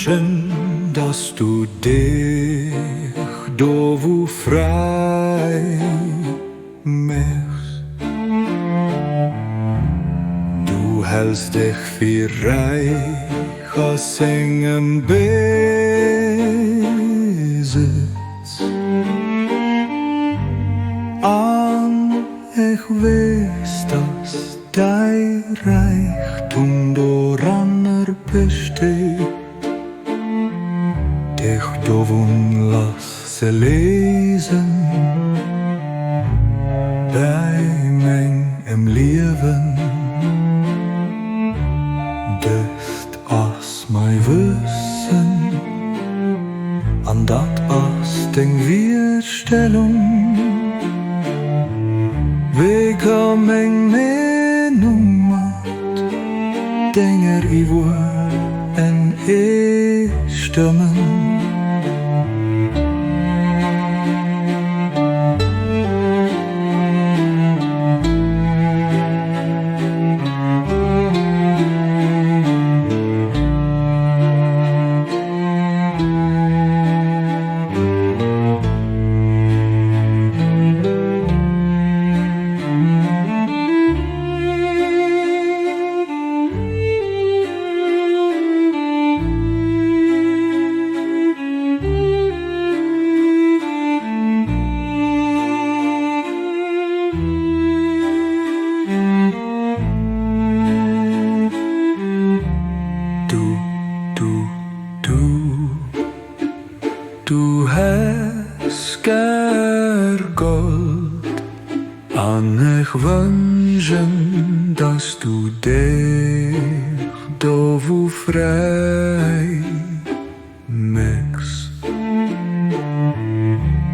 wünschen, dass du dich dovu frei machst. Du hältst dich für reich aus engem Besitz an. Ich weiß, dass dein Reichtum daran besteht, dich davon lasse lesen bei meinem Leben. Dest as mein Wissen an dat as den Wirstellung. Wie kom ik mee noemat, dinger I woord en stemmen. Du hast gar Gold, an ich wünschen, dass du dich dovu frei machst.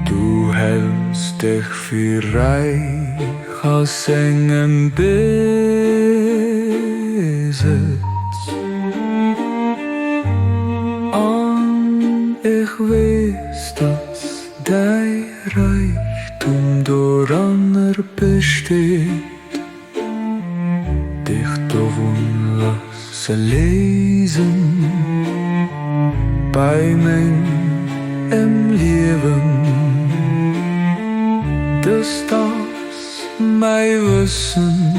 Du hältst dich für reich aus engem Besitz. Ich weiß, dass dein Reichtum daran besteht, dich davon lasse lesen bei meinem Leben. Dass das mein Wissen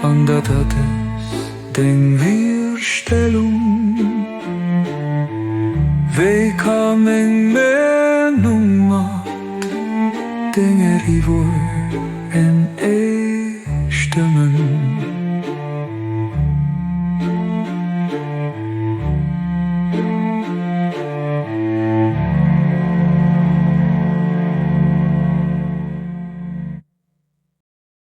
und das hat es den Wirstellung. Wie kom ik meer noemat, dinger I woord en stemmen.